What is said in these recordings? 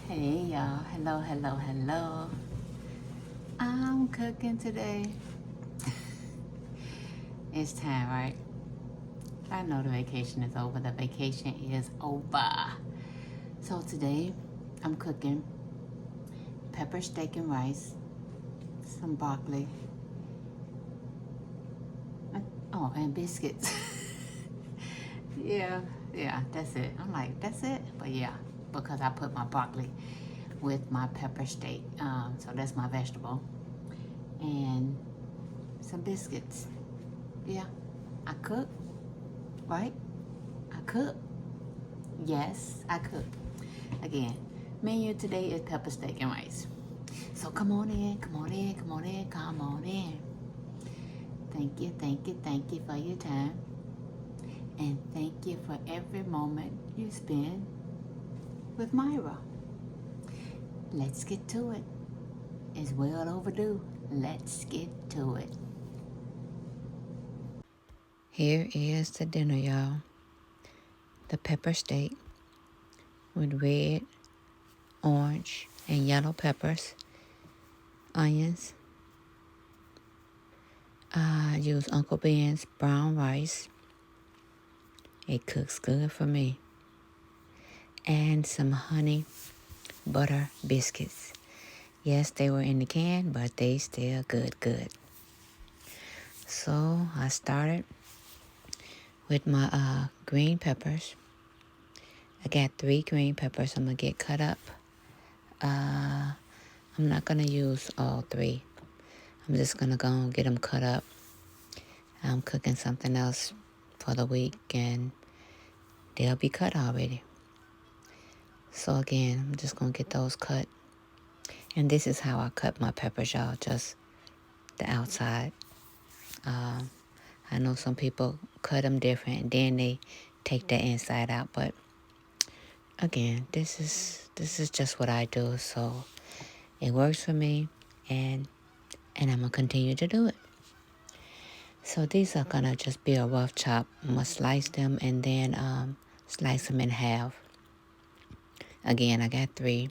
Hey y'all, hello. I'm cooking today. It's time, right? I know the vacation is over. The vacation is over. So today I'm cooking pepper steak and rice, some broccoli, and biscuits. yeah, yeah, that's it. I'm like, that's it? But yeah, because I put my broccoli with my pepper steak. So that's my vegetable. And some biscuits. Yeah, I cook, right? I cook. Yes, I cook. Again, menu today is pepper steak and rice. So come on in, come on in, come on in, come on in. Thank you for your time. And thank you for every moment you spend with Myra. Let's get to it. It's well overdue. Let's get to it. Here is the dinner, y'all. The pepper steak with red, orange, and yellow peppers, onions. I use Uncle Ben's brown rice. It cooks good for me. And some honey butter biscuits. Yes, they were in the can, but they still good. So I started with my green peppers. I got 3 green peppers I'm going to get cut up. I'm not going to use all 3. I'm just going to go and get them cut up. I'm cooking something else for the week, and they'll be cut already. So again, I'm just going to get those cut. And this is how I cut my peppers, y'all, just the outside. I know some people cut them different, and then they take the inside out. But again, this is just what I do, so it works for me, and I'm gonna continue to do it. So these are gonna just be a rough chop. I'm gonna slice them and then slice them in half. Again, I got 3.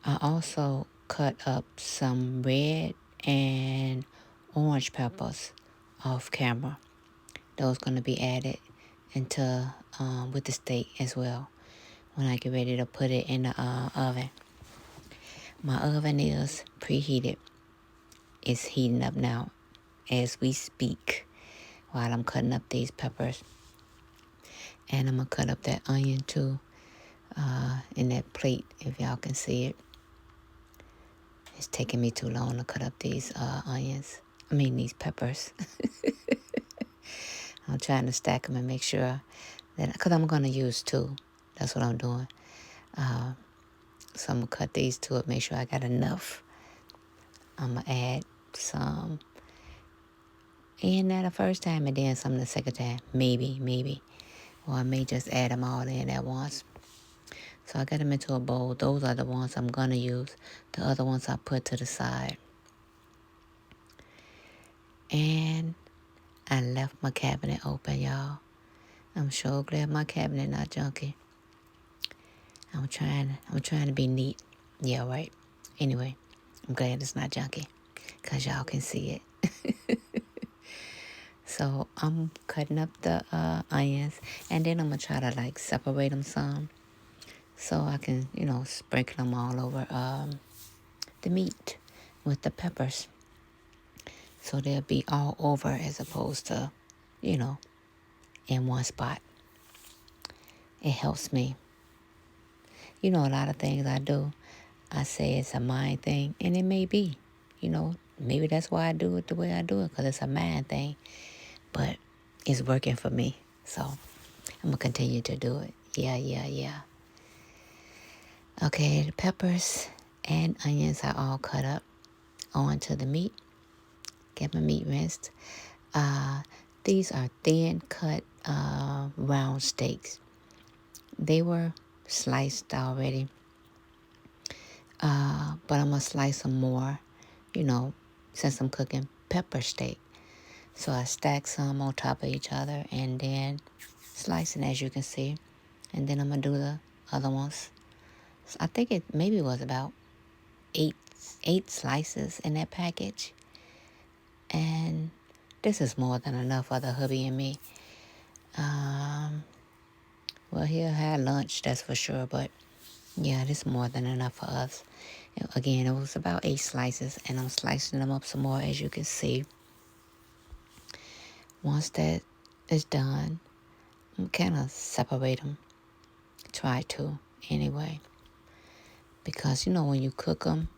I also cut up some red and orange peppers off camera. Those going to be added into with the steak as well when I get ready to put it in the oven. My oven is preheated. It's heating up now as we speak while I'm cutting up these peppers. And I'm going to cut up that onion too in that plate if y'all can see it. It's taking me too long to cut up these these peppers. I'm trying to stack them and make sure that, because I'm going to use 2. That's what I'm doing. So I'm going to cut these 2 up, make sure I got enough. I'm going to add some in there the first time and then some the second time. Maybe. Or I may just add them all in at once. So I got them into a bowl. Those are the ones I'm going to use. The other ones I put to the side. And I left my cabinet open, y'all. I'm sure glad my cabinet not junky. I'm trying to be neat. Yeah, right. Anyway, I'm glad it's not junky because y'all can see it. So I'm cutting up the onions, and then I'm going to try to separate them some so I can, sprinkle them all over the meat with the peppers. So they'll be all over as opposed to, in one spot. It helps me. A lot of things I do, I say it's a mind thing, and it may be. Maybe that's why I do it the way I do it, because it's a mind thing. But it's working for me, so I'm going to continue to do it. Yeah. Okay, the peppers and onions are all cut up onto the meat. Get my meat rinsed. These are thin cut round steaks. They were sliced already, but I'm going to slice them more, since I'm cooking pepper steak. So I stack some on top of each other and then slicing, as you can see. And then I'm going to do the other ones I think it maybe was about eight eight slices in that package. And this is more than enough for the hubby and me. Well, he'll have lunch, that's for sure, but yeah, this is more than enough for us. Again, it was about 8 slices, and I'm slicing them up some more, as you can see. Once that is done, I'm kind of separate them. Try to, anyway. Because, when you cook them,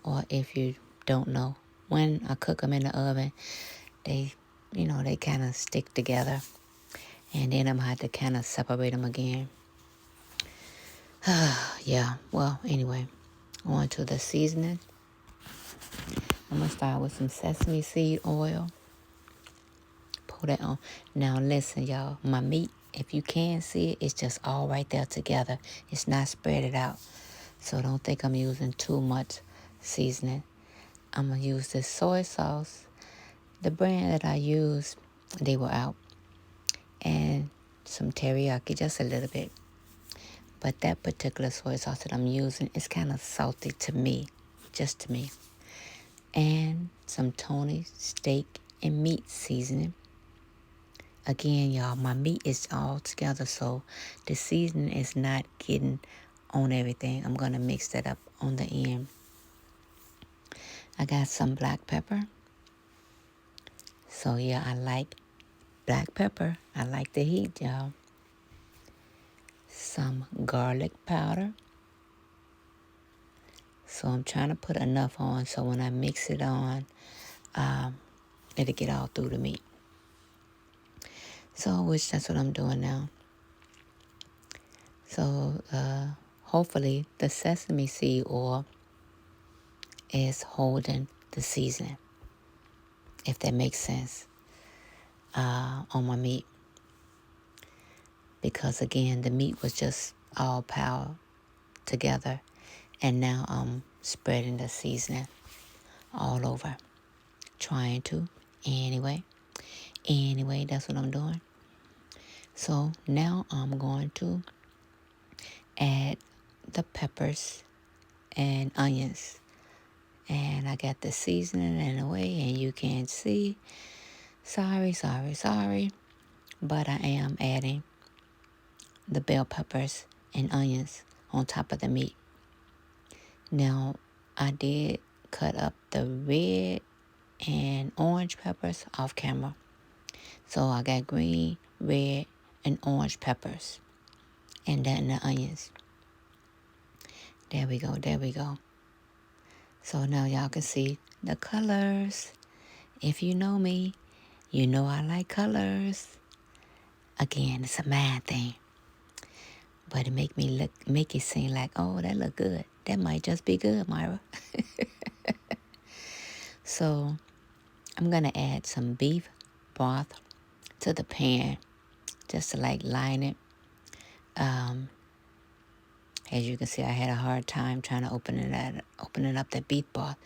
or if you don't know, when I cook them in the oven, they, they kind of stick together. And then I'm going to have to kind of separate them again. Yeah, well, anyway, on to the seasoning. I'm going to start with some sesame seed oil. Pour that on. Now, listen, y'all. My meat, if you can see it, it's just all right there together. It's not spread it out. So don't think I'm using too much seasoning. I'm going to use this soy sauce. The brand that I use, they were out. And some teriyaki, just a little bit. But that particular soy sauce that I'm using is kind of salty to me, just to me. And some Tony steak and meat seasoning. Again, y'all, my meat is all together, so the seasoning is not getting on everything. I'm going to mix that up on the end. I got some black pepper. So, yeah, I like black pepper. I like the heat, y'all. Some garlic powder. So I'm trying to put enough on so when I mix it on, it'll get all through the meat. So, which that's what I'm doing now. So, hopefully the sesame seed oil is holding the seasoning, if that makes sense, on my meat. Because again, the meat was just all piled together, and now I'm spreading the seasoning all over. Trying to. Anyway, that's what I'm doing. So now I'm going to add the peppers and onions. And I got the seasoning in the way, and you can't see. Sorry. But I am adding the bell peppers and onions on top of the meat. Now, I did cut up the red and orange peppers off camera. So I got green, red, and orange peppers. And then the onions. There we go. So now y'all can see the colors. If you know me, you know I like colors. Again, it's a mind thing. But it make it seem like, oh, that look good. That might just be good, Myra. So I'm going to add some beef broth to the pan just to line it. As you can see, I had a hard time trying to opening up that beef broth.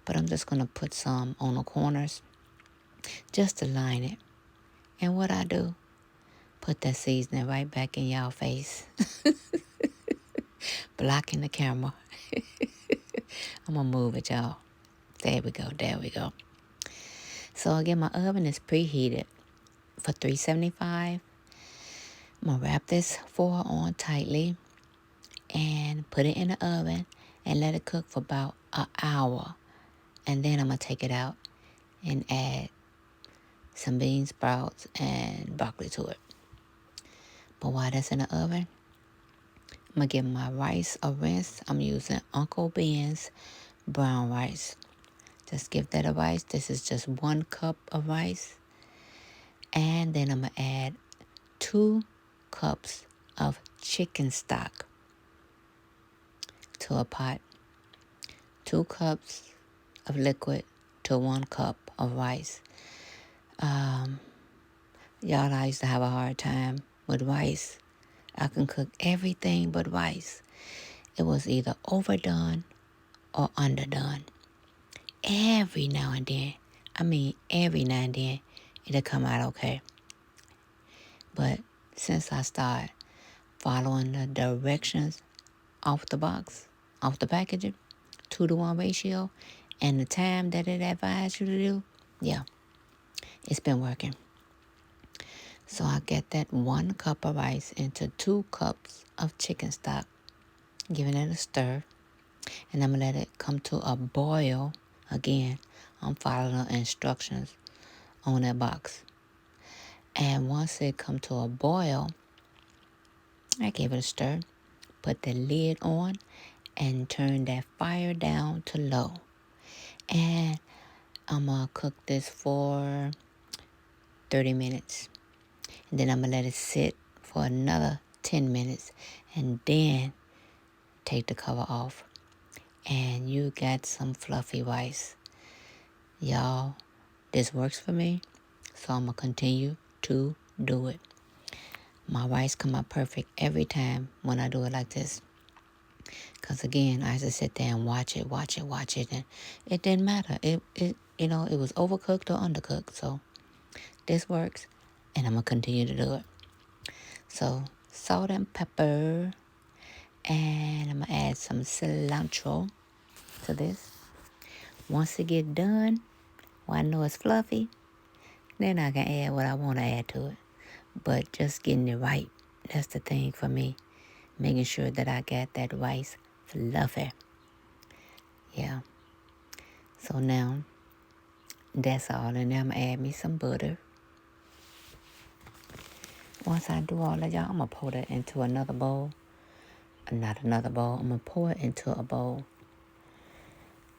But I'm just going to put some on the corners just to line it. And what I do, put that seasoning right back in y'all face. Blocking the camera. I'm going to move it, y'all. There we go. So again, my oven is preheated for 375. I'm going to wrap this foil on tightly and put it in the oven and let it cook for about an hour. And then I'm going to take it out and add some bean sprouts and broccoli to it. But while that's in the oven, I'm going to give my rice a rinse. I'm using Uncle Ben's brown rice. Just give that a rice. This is just 1 cup of rice. And then I'm going to add 2 cups of chicken stock to a pot. 2 cups of liquid to 1 cup of rice. Y'all, I used to have a hard time with rice. I can cook everything but rice. It was either overdone or underdone. Every now and then, it'll come out okay. But since I started following the directions off the box, off the packaging, 2-to-1 ratio, and the time that it advised you to do, yeah, it's been working. So I get that 1 cup of rice into 2 cups of chicken stock, giving it a stir, and I'm going to let it come to a boil. Again, I'm following the instructions on that box. And once it come to a boil, I gave it a stir, put the lid on, and turn that fire down to low. And I'm going to cook this for 30 minutes. And then I'm going to let it sit for another 10 minutes. And then take the cover off. And you got some fluffy rice. Y'all, this works for me. So I'm going to continue to do it. My rice come out perfect every time when I do it like this. Because again, I just sit there and watch it. And it didn't matter. It was overcooked or undercooked. So this works. And I'm going to continue to do it. So salt and pepper. And I'm going to add some cilantro to this. Once it get done, when I know it's fluffy, then I can add what I want to add to it. But just getting it right, that's the thing for me. Making sure that I got that rice fluffy. Yeah. So now, that's all. And now I'm going to add me some butter. Once I do all that, y'all, I'm going to pour that into another bowl. Not another bowl. I'm going to pour it into a bowl.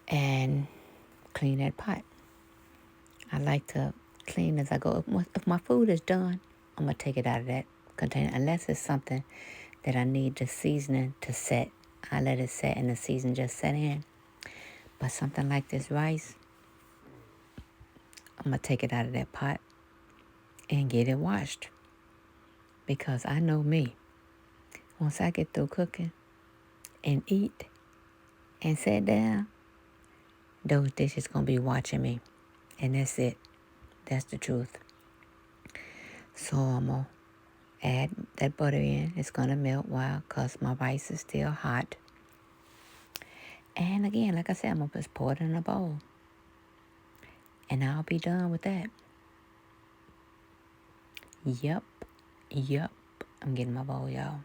And clean that pot. I like to clean as I go. If my food is done, I'm going to take it out of that container. Unless it's something that I need the seasoning to set. I let it set and the season just set in. But something like this rice, I'm going to take it out of that pot and get it washed. Because I know me. Once I get through cooking and eat and sit down, those dishes going to be watching me. And that's it. That's the truth. So I'm going to add that butter in. It's going to melt because my rice is still hot. And again, like I said, I'm going to just pour it in a bowl. And I'll be done with that. Yup. I'm getting my bowl, y'all.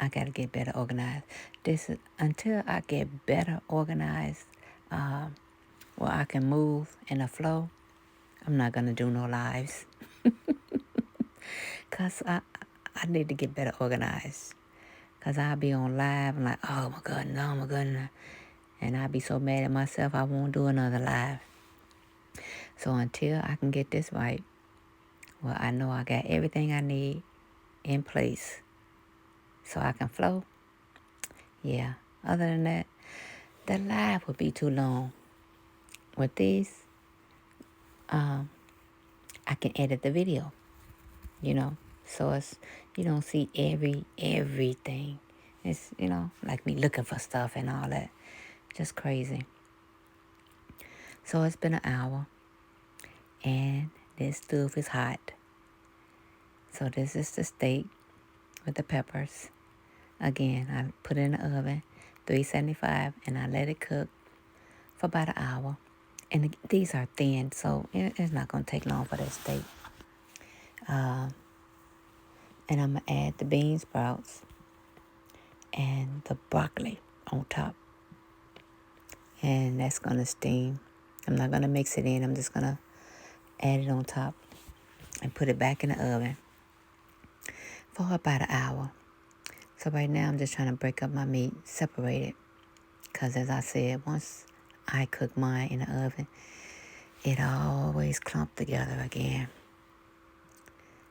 I got to get better organized. Until I get better organized, where I can move in a flow, I'm not going to do no lives. Because I need to get better organized. Because I'll be on live and like, oh my goodness. And I'll be so mad at myself, I won't do another live. So until I can get this right, well, I know I got everything I need in place so I can flow. Yeah. Other than that, the live would be too long. With these, I can edit the video, So it's, you don't see everything. It's, like me looking for stuff and all that. Just crazy. So it's been an hour. And this stove is hot. So this is the steak with the peppers. Again, I put it in the oven, 375, and I let it cook for about an hour. And these are thin, so it's not going to take long for this steak. And I'm going to add the bean sprouts and the broccoli on top. And that's going to steam. I'm not going to mix it in. I'm just going to add it on top and put it back in the oven for about an hour. So right now I'm just trying to break up my meat, separate it. Because as I said, once I cook mine in the oven, it always clumps together again.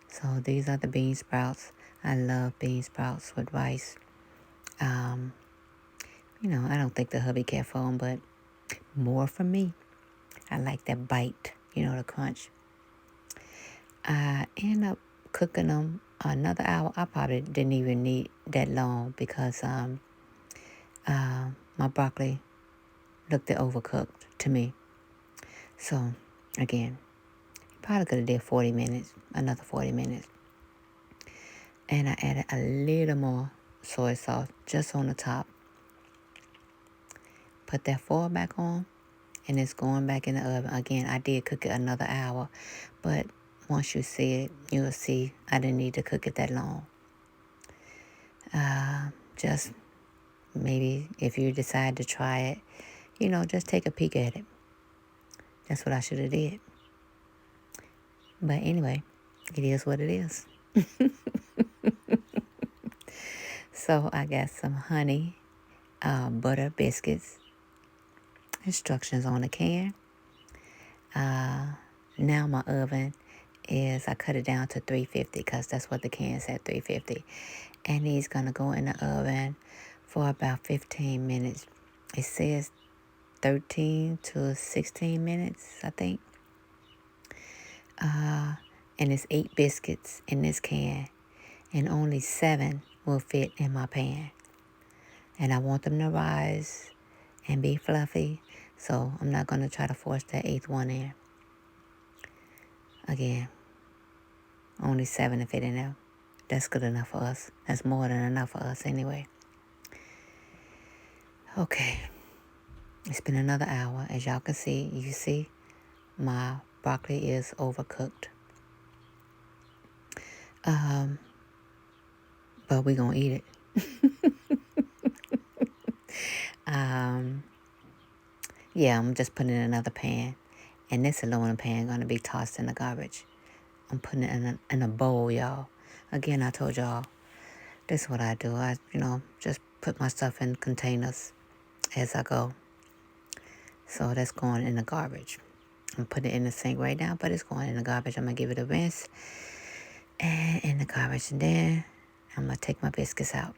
So these are the bean sprouts. I love bean sprouts with rice. I don't think the hubby care for them, but more for me. I like that bite, the crunch. I end up cooking them another hour. I probably didn't even need that long because my broccoli looked overcooked to me. So, again, probably could have did 40 minutes, another 40 minutes. And I added a little more soy sauce just on the top. Put that foil back on, and it's going back in the oven. Again, I did cook it another hour, but once you see it, you'll see I didn't need to cook it that long. Just maybe if you decide to try it, just take a peek at it. That's what I should have did. But anyway, it is what it is. So I got some honey, butter biscuits, instructions on the can. Now my oven is, I cut it down to 350 because that's what the can said, 350. And these going to go in the oven for about 15 minutes. It says 13 to 16 minutes, I think. And it's 8 biscuits in this can, and only 7 will fit in my pan. And I want them to rise and be fluffy, so I'm not going to try to force that 8th one in. Again, only 7 to fit in there. That's good enough for us. That's more than enough for us anyway. Okay. It's been another hour. As y'all can see, you see my broccoli is overcooked. But we're going to eat it. Yeah, I'm just putting it in another pan. And this aluminum pan going to be tossed in the garbage. I'm putting it in a bowl, y'all. Again, I told y'all, this is what I do. I, just put my stuff in containers as I go. So that's going in the garbage. I'm putting it in the sink right now, but it's going in the garbage. I'm going to give it a rinse and in the garbage. And then I'm going to take my biscuits out.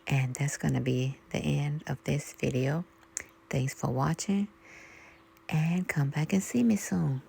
And that's going to be the end of this video. Thanks for watching. And come back and see me soon.